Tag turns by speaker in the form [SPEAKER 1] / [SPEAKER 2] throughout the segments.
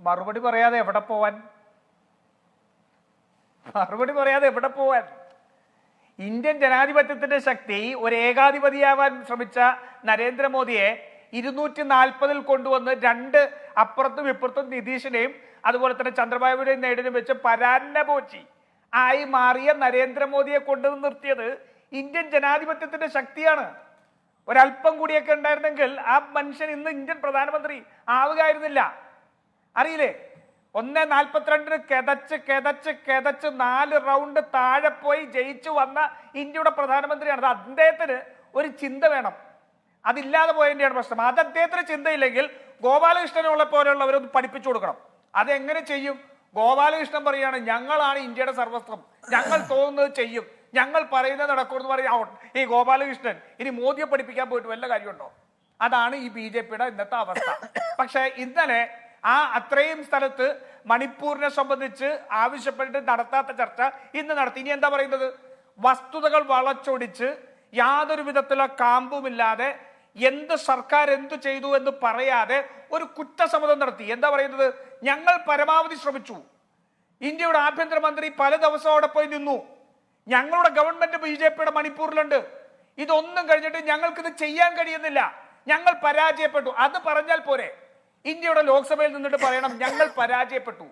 [SPEAKER 1] മറുപടി പറയാതെ എവിടെ പോവാൻ? മറുപടി പറയാതെ എവിടെ പോവാൻ? ഇന്ത്യൻ ജനാധിപത്യത്തിന്റെ ശക്തി ഒരു ഏകാധിപതിയാവാൻ ശ്രമിച്ച നരേന്ദ്രമോദിയെ 240 കൊണ്ടുവന്ന് രണ്ട് അപ്പുറത്തും ഇപ്പുറത്തും നിതീഷിനെയും അതുപോലെ തന്നെ ചന്ദ്രബാബുവിനെയും നേടിനും വെച്ച് പരാന്നപോച്ചി ആയി മാറിയ നരേന്ദ്രമോദിയെ കൊണ്ടുവന്ന് നിർത്തിയത് ഇന്ത്യൻ ജനാധിപത്യത്തിന്റെ ശക്തിയാണ്. ഒരല്പം കൂടിയൊക്കെ ഉണ്ടായിരുന്നെങ്കിൽ ആ മനുഷ്യൻ ഇന്ന് ഇന്ത്യൻ പ്രധാനമന്ത്രി ആവുകയായിരുന്നില്ല. അറിയില്ലേ, 1:42 കിതച്ച് കിതച്ച് കിതച്ച് 4 റൗണ്ട് താഴെ പോയി ജയിച്ചു വന്ന ഇന്ത്യയുടെ പ്രധാനമന്ത്രിയാണ്. അത് അദ്ദേഹത്തിന് ഒരു ചിന്ത വേണം. അതില്ലാതെ പോയതിൻ്റെയാണ് പ്രശ്നം. അത് അദ്ദേഹത്തിന് ചിന്തയില്ലെങ്കിൽ ഗോപാലകൃഷ്ണനുള്ള പോലെയുള്ളവരൊന്ന് പഠിപ്പിച്ചു കൊടുക്കണം. അതെങ്ങനെ ചെയ്യും? ഗോപാലകൃഷ്ണൻ പറയുകയാണ്, ഞങ്ങളാണ് ഇന്ത്യയുടെ സർവസ്വം, ഞങ്ങൾ തോന്നുന്നത് ചെയ്യും, ഞങ്ങൾ പറയുന്നത് നടക്കുമെന്ന് പറയാം. ഈ ഗോപാലകൃഷ്ണൻ ഇനി മോദിയെ പഠിപ്പിക്കാൻ പോയിട്ട് വല്ല കാര്യമുണ്ടോ? അതാണ് ഈ BJPയുടെ ഇന്നത്തെ അവസ്ഥ. പക്ഷെ ഇന്നലെ അത്രയും സ്ഥലത്ത് മണിപ്പൂരിനെ സംബന്ധിച്ച് ആവശ്യപ്പെട്ടിട്ട് നടത്താത്ത ചർച്ച ഇന്ന് നടത്തി. ഇനി എന്താ പറയുന്നത്? വസ്തുതകൾ വളച്ചൊടിച്ച് യാതൊരു വിധത്തിലുള്ള കാമ്പുമില്ലാതെ എന്ത് സർക്കാർ എന്തു ചെയ്തു എന്ന് പറയാതെ ഒരു കുറ്റസമ്മതം നടത്തി. എന്താ പറയുന്നത്? ഞങ്ങൾ പരമാവധി ശ്രമിച്ചു. ഇന്ത്യയുടെ ആഭ്യന്തരമന്ത്രി പല ദിവസം അവിടെ പോയി നിന്നു. ഞങ്ങളുടെ ഗവൺമെന്റ് BJPയുടെ മണിപ്പൂരിലുണ്ട്. ഇതൊന്നും കഴിഞ്ഞിട്ട് ഞങ്ങൾക്കിത് ചെയ്യാൻ കഴിയുന്നില്ല, ഞങ്ങൾ പരാജയപ്പെട്ടു. അത് പറഞ്ഞാൽ പോരെ? ഇന്ത്യയുടെ ലോക്സഭയിൽ നിന്നിട്ട് പറയണം ഞങ്ങൾ പരാജയപ്പെട്ടു.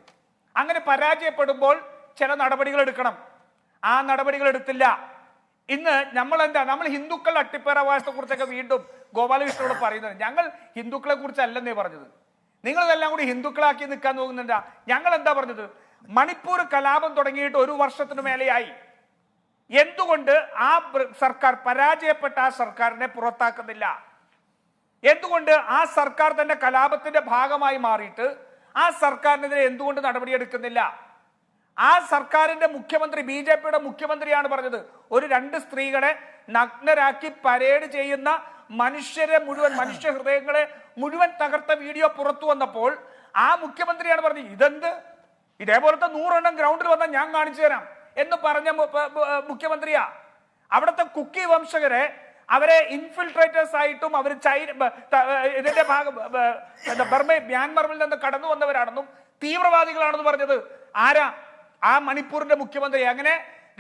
[SPEAKER 1] അങ്ങനെ പരാജയപ്പെടുമ്പോൾ ചില നടപടികൾ എടുക്കണം. ആ നടപടികൾ എടുത്തില്ല. ഇന്ന് നമ്മൾ ഹിന്ദുക്കൾ അട്ടിപ്പേറാവകാശത്തെ കുറിച്ചൊക്കെ വീണ്ടും ഗോപാലകൃഷ്ണനോട് പറയുന്നത്. ഞങ്ങൾ ഹിന്ദുക്കളെ കുറിച്ചല്ലെന്നേ പറഞ്ഞത്. നിങ്ങളിതെല്ലാം കൂടി ഹിന്ദുക്കളാക്കി നിൽക്കാൻ നോക്കുന്നുണ്ട. ഞങ്ങൾ എന്താ പറഞ്ഞത്? മണിപ്പൂർ കലാപം തുടങ്ങിയിട്ട് 1 വർഷത്തിനു മേലെയായി. എന്തുകൊണ്ട് ആ സർക്കാർ പരാജയപ്പെട്ട ആ സർക്കാരിനെ പുറത്താക്കുന്നില്ല? എന്തുകൊണ്ട് ആ സർക്കാർ തന്നെ കലാപത്തിന്റെ ഭാഗമായി മാറിയിട്ട് ആ സർക്കാരിനെതിരെ എന്തുകൊണ്ട് നടപടിയെടുക്കുന്നില്ല? ആ സർക്കാരിന്റെ മുഖ്യമന്ത്രി BJPയുടെ മുഖ്യമന്ത്രിയാണ് പറഞ്ഞത്, ഒരു 2 സ്ത്രീകളെ നഗ്നരാക്കി പരേഡ് ചെയ്യുന്ന മനുഷ്യ ഹൃദയങ്ങളെ മുഴുവൻ തകർത്ത വീഡിയോ പുറത്തു വന്നപ്പോൾ ആ മുഖ്യമന്ത്രിയാണ് പറഞ്ഞത്, ഇതെന്ത്, ഇതേപോലത്തെ 100 എണ്ണം ഗ്രൗണ്ടിൽ വന്നാൽ ഞാൻ കാണിച്ചു തരാം എന്ന് പറഞ്ഞ മുഖ്യമന്ത്രിയാ. അവിടുത്തെ കുക്കി വംശകരെ അവരെ ഇൻഫിൽട്രേറ്റേഴ്സ് ആയിട്ടും അവർ ഇതിന്റെ മ്യാൻമറിൽ നിന്ന് കടന്നു വന്നവരാണെന്നും തീവ്രവാദികളാണെന്ന് പറഞ്ഞത് ആരാ? ആ മണിപ്പൂരിന്റെ മുഖ്യമന്ത്രി. അങ്ങനെ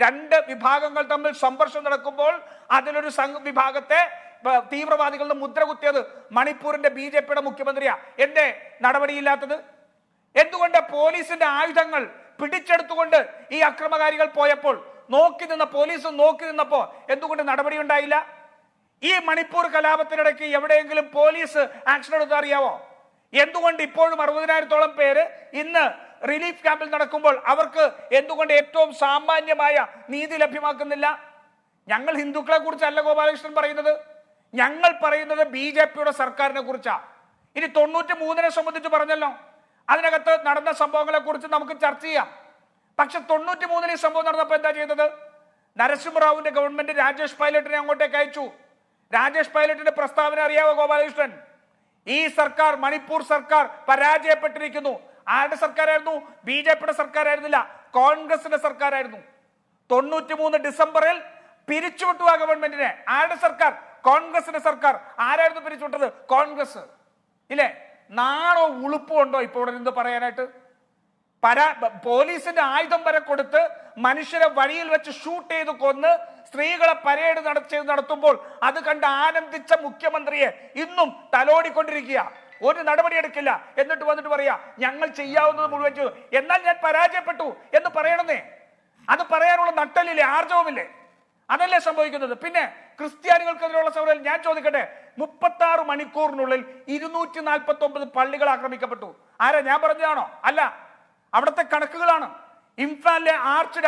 [SPEAKER 1] 2 വിഭാഗങ്ങൾ തമ്മിൽ സംഘർഷം നടക്കുമ്പോൾ അതിലൊരു വിഭാഗത്തെ തീവ്രവാദികളുടെ മുദ്ര കുത്തിയത് മണിപ്പൂരിന്റെ BJPയുടെ മുഖ്യമന്ത്രിയാ. എന്റെ നടപടിയില്ലാത്തത് എന്തുകൊണ്ട്? പോലീസിന്റെ ആയുധങ്ങൾ പിടിച്ചെടുത്തുകൊണ്ട് ഈ അക്രമകാരികൾ പോയപ്പോൾ പോലീസ് നോക്കി നിന്നപ്പോ എന്തുകൊണ്ട് നടപടി ഉണ്ടായില്ല? ഈ മണിപ്പൂർ കലാപത്തിനിടയ്ക്ക് എവിടെയെങ്കിലും പോലീസ് ആക്ഷൻ എടുത്ത് അറിയാവോ? എന്തുകൊണ്ട് ഇപ്പോഴും 60,000-ഓളം പേര് ഇന്ന് റിലീഫ് ക്യാമ്പിൽ നടക്കുമ്പോൾ അവർക്ക് എന്തുകൊണ്ട് ഏറ്റവും സാമാന്യമായ നീതി ലഭ്യമാക്കുന്നില്ല? ഞങ്ങൾ ഹിന്ദുക്കളെ കുറിച്ചല്ല ഗോപാലകൃഷ്ണൻ പറയുന്നത്, ഞങ്ങൾ പറയുന്നത് BJPയുടെ സർക്കാരിനെ കുറിച്ചാ. ഇനി 93-നെ സംബന്ധിച്ച് പറഞ്ഞല്ലോ, അതിനകത്ത് നടന്ന സംഭവങ്ങളെ കുറിച്ച് നമുക്ക് ചർച്ച ചെയ്യാം. പക്ഷെ 93-ൽ ഈ സംഭവം നടന്നപ്പോൾ എന്താ ചെയ്തത്? നരസിംഹറാവുവിന്റെ ഗവൺമെന്റ് രാജേഷ് പൈലറ്റിനെ അങ്ങോട്ടേക്ക് അയച്ചു. രാജേഷ് പൈലറ്റിന്റെ പ്രസ്താവന അറിയാവോ ഗോപാലകൃഷ്ണൻ? ഈ സർക്കാർ, മണിപ്പൂർ സർക്കാർ പരാജയപ്പെട്ടിരിക്കുന്നു. ആരുടെ സർക്കാരായിരുന്നു? BJPയുടെ സർക്കാരായിരുന്നില്ല, കോൺഗ്രസിന്റെ സർക്കാരായിരുന്നു. 93 ഡിസംബറിൽ പിരിച്ചുവിട്ടു ആ ഗവൺമെന്റിനെ. ആരുടെ സർക്കാർ? കോൺഗ്രസിന്റെ സർക്കാർ. ആരായിരുന്നു പിരിച്ചുവിട്ടത്? കോൺഗ്രസ്. ഇല്ലേ? നാണോ ഉളുപ്പോ ഉണ്ടോ ഇപ്പോൾ ഇവിടെ നിന്ന് പറയാനായിട്ട്? പോലീസിന്റെ ആയുധം വരെ കൊടുത്ത് മനുഷ്യരെ വഴിയിൽ വെച്ച് ഷൂട്ട് ചെയ്ത് കൊന്ന് സ്ത്രീകളെ പരേഡ് നടത്തുമ്പോൾ അത് കണ്ട് ആനന്ദിച്ച മുഖ്യമന്ത്രിയെ ഇന്നും തലോടിക്കൊണ്ടിരിക്കുക. ഒരു നടപടി എടുക്കില്ല. എന്നിട്ട് വന്നിട്ട് പറയാ ഞങ്ങൾ ചെയ്യാവുന്നത് മുഴുവൻ ചെയ്തു. എന്നാൽ ഞാൻ പരാജയപ്പെട്ടു എന്ന് പറയണമെന്നേ. അത് പറയാനുള്ള നട്ടലില്ലേ, ആർജവുമില്ലേ? അതല്ലേ സംഭവിക്കുന്നത്. പിന്നെ ക്രിസ്ത്യാനികൾക്കെതിരെയുള്ള സമരം ഞാൻ ചോദിക്കട്ടെ, 36 മണിക്കൂറിനുള്ളിൽ 249 പള്ളികൾ ആക്രമിക്കപ്പെട്ടു. ആരാ? ഞാൻ പറഞ്ഞതാണോ? അല്ല, അവിടുത്തെ കണക്കുകളാണ്. ഇംഫാലിലെ ആർച്ച്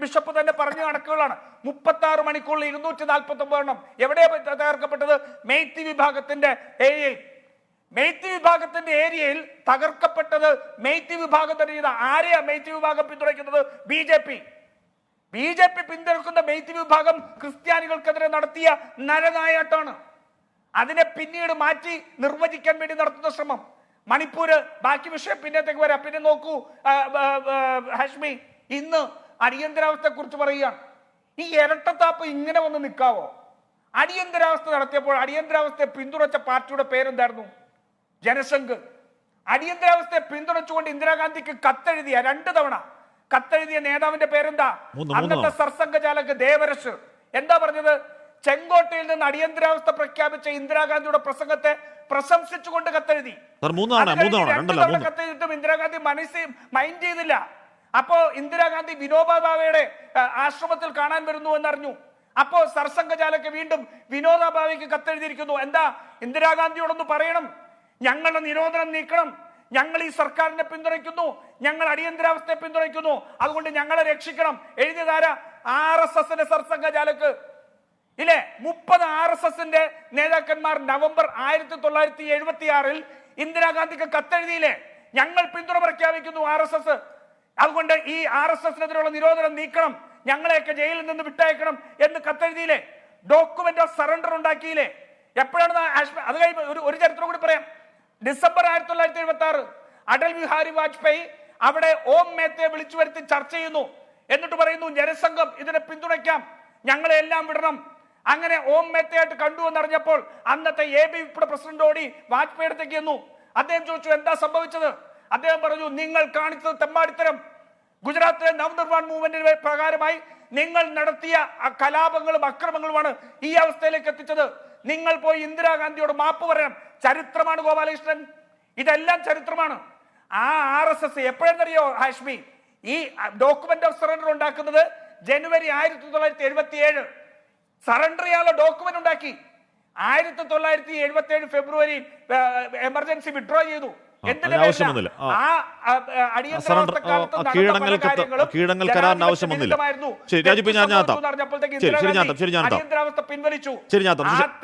[SPEAKER 1] ബിഷപ്പ് തന്നെ പറഞ്ഞ കണക്കുകളാണ്. 36 മണിക്കൂറിൽ 249 എണ്ണം. എവിടെയാണ് തകർക്കപ്പെട്ടത്? മെയ്ത്തി വിഭാഗത്തിന്റെ ഏരിയയിൽ. മെയ്ത്തി വിഭാഗത്തിന്റെ ഏരിയയിൽ തകർക്കപ്പെട്ടത് മെയ്ത്തി വിഭാഗം തന്നെ ചെയ്ത ആരെയാ മെയ്ത്തി വിഭാഗം പിന്തുണയ്ക്കുന്നത്? BJP പിന്തുണയ്ക്കുന്ന മെയ്ത്തി വിഭാഗം ക്രിസ്ത്യാനികൾക്കെതിരെ നടത്തിയ നരനായാട്ടാണ്. അതിനെ പിന്നീട് മാറ്റി നിർവചിക്കാൻ വേണ്ടി നടത്തുന്ന ശ്രമം. മണിപ്പൂര്, ബാക്കി വിഷയം പിന്നത്തേക്ക് വരാം. പിന്നെ നോക്കൂ ഹാഷ്മി, ഇന്ന് അടിയന്തരാവസ്ഥയെ കുറിച്ച് പറയുകയാണ്. ഈ ഇരട്ടത്താപ്പ് ഇങ്ങനെ വന്ന് നിൽക്കാവോ? അടിയന്തരാവസ്ഥ നടത്തിയപ്പോൾ അടിയന്തരാവസ്ഥയെ പിന്തുണച്ച പാർട്ടിയുടെ പേരെന്തായിരുന്നു? ജനസംഘ്. അടിയന്തരാവസ്ഥയെ പിന്തുണച്ചുകൊണ്ട് ഇന്ദിരാഗാന്ധിക്ക് കത്തെഴുതിയ 2 തവണ കത്തെഴുതിയ നേതാവിന്റെ പേരെന്താ? അന്നത്തെ സർസംഘചാലക് ദേവരശ്. എന്താ പറഞ്ഞത്? ചെങ്കോട്ടയിൽ നിന്ന് അടിയന്തരാവസ്ഥ പ്രഖ്യാപിച്ച ഇന്ദിരാഗാന്ധിയുടെ പ്രസംഗത്തെ പ്രശംസിച്ചുകൊണ്ട് കത്തെഴുതി. കത്തെഴുതിയിട്ടും ഇന്ദിരാഗാന്ധി മൈൻഡ് ചെയ്തില്ല. അപ്പോ ഇന്ദിരാഗാന്ധി വിനോബ ഭാവയുടെ ആശ്രമത്തിൽ കാണാൻ വരുന്നു എന്നറിഞ്ഞു. അപ്പോ സർസംഘചാലക് വീണ്ടും വിനോദ ഭാവയ്ക്ക് കത്തെഴുതിയിരിക്കുന്നു. എന്താ? ഇന്ദിരാഗാന്ധിയോടൊന്ന് പറയണം, ഞങ്ങളുടെ നിരോധനം നീക്കണം, ഞങ്ങൾ ഈ സർക്കാരിനെ പിന്തുണയ്ക്കുന്നു, ഞങ്ങൾ അടിയന്തരാവസ്ഥയെ പിന്തുണയ്ക്കുന്നു, അതുകൊണ്ട് ഞങ്ങളെ രക്ഷിക്കണം. എഴുതിയതാരാ? RSSന്റെ സർസംഘചാലക് ഇല്ലേ? 30 RSSന്റെ നേതാക്കന്മാർ നവംബർ 1976 ഇന്ദിരാഗാന്ധിക്ക് കത്തെഴുതിയില്ലേ? ഞങ്ങൾ പിന്തുണ പ്രഖ്യാപിക്കുന്നു RSS, അതുകൊണ്ട് ഈ RSSനെതിരെയുള്ള നിരോധനം നീക്കണം, ഞങ്ങളെയൊക്കെ ജയിലിൽ നിന്ന് വിട്ടയക്കണം എന്ന് കത്തെഴുതിയില്ലേ? ഡോക്യുമെന്റ് ഓഫ് സറണ്ടർ ഉണ്ടാക്കിയില്ലേ? എപ്പോഴാണ് അത് കഴിഞ്ഞ് ഒരു ചരിത്രം കൂടി പറയാം. ഡിസംബർ 1976 അടൽ ബിഹാരി വാജ്പേയി അവിടെ ഓം മേത്തയെ വിളിച്ചു വരുത്തി ചർച്ച ചെയ്യുന്നു. എന്നിട്ട് പറയുന്നു, ജനസംഘം ഇതിനെ പിന്തുണയ്ക്കാം, ഞങ്ങളെ എല്ലാം വിടണം. അങ്ങനെ ഓം മേത്തയായിട്ട് കണ്ടു എന്നറിഞ്ഞപ്പോൾ അന്നത്തെ ABVP പ്രസിഡന്റ് ഓടി വാജ്പേയി അടുത്തേക്ക് ചെന്നു. അദ്ദേഹം ചോദിച്ചു, എന്താ സംഭവിച്ചത്? അദ്ദേഹം പറഞ്ഞു, നിങ്ങൾ കാണിച്ചത് തെമ്മാടിത്തരം. ഗുജറാത്തിലെ നവനിർമ്മാൺ മൂവ്മെന്റിന്റെ പ്രകാരമായി നിങ്ങൾ നടത്തിയ കലാപങ്ങളും അക്രമങ്ങളുമാണ് ഈ അവസ്ഥയിലേക്ക് എത്തിച്ചത്. നിങ്ങൾ പോയി ഇന്ദിരാഗാന്ധിയോട് മാപ്പ് പറയണം. ചരിത്രമാണ് ഗോപാലകൃഷ്ണൻ, ഇതെല്ലാം ചരിത്രമാണ്. ആ RSS എപ്പോഴെന്നറിയോ ഹാഷ്മി? ഈ ഡോക്യുമെന്റ് ഓഫ് സറണ്ടർ ഉണ്ടാക്കുന്നത് ജനുവരി 1977. സറണ്ടർ ചെയ്യാനുള്ള ഡോക്യുമെന്റ് ഉണ്ടാക്കി 1977 ഫെബ്രുവരി എമർജൻസി വിഡ്രോ ചെയ്തു.
[SPEAKER 2] ആവശ്യമൊന്നുമില്ല. കീഴടങ്ങൽ കരാറിന്റെ ആവശ്യം വന്നില്ല. ശരി രാജീവ്,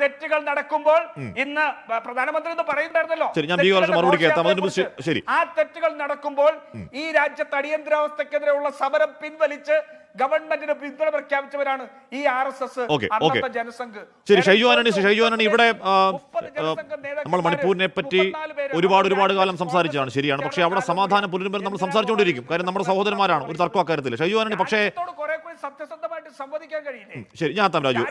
[SPEAKER 1] തെറ്റുകൾ നടക്കുമ്പോൾ ഇന്ന് പ്രധാനമന്ത്രി പറയുന്നുണ്ടായിരുന്നല്ലോ,
[SPEAKER 2] ശരി,
[SPEAKER 1] ആ തെറ്റുകൾ നടക്കുമ്പോൾ ഈ രാജ്യത്ത് അടിയന്തരാവസ്ഥക്കെതിരെയുള്ള സമരം പിൻവലിച്ച് ഗവൺമെന്റിന് പിന്തുണ പ്രഖ്യാപിച്ചവരാണ് ഈ RSS, ജനസംഘ്.
[SPEAKER 2] ശരി, ഷൈജു ആന്റണി, ഇവിടെ നമ്മൾ മണിപ്പൂരിനെ പറ്റി ഒരുപാട് കാലം സംസാരിച്ചതാണ്, ശരിയാണ്. പക്ഷേ അവിടെ സമാധാനം പുനരുദ്ധരണം നമ്മൾ സംസാരിച്ചുകൊണ്ടിരിക്കും, കാര്യം നമ്മുടെ സഹോദരന്മാരാണ്, ഒരു തർക്കം അക്കാര്യത്തിൽ. ഷൈജു ആന്റണി, പക്ഷേ
[SPEAKER 1] കുറെ കൂടി സത്യസന്ധമായിട്ട് സംവദിക്കാൻ കഴിയില്ലേ?
[SPEAKER 2] ശരി, ഞാൻ രാജു.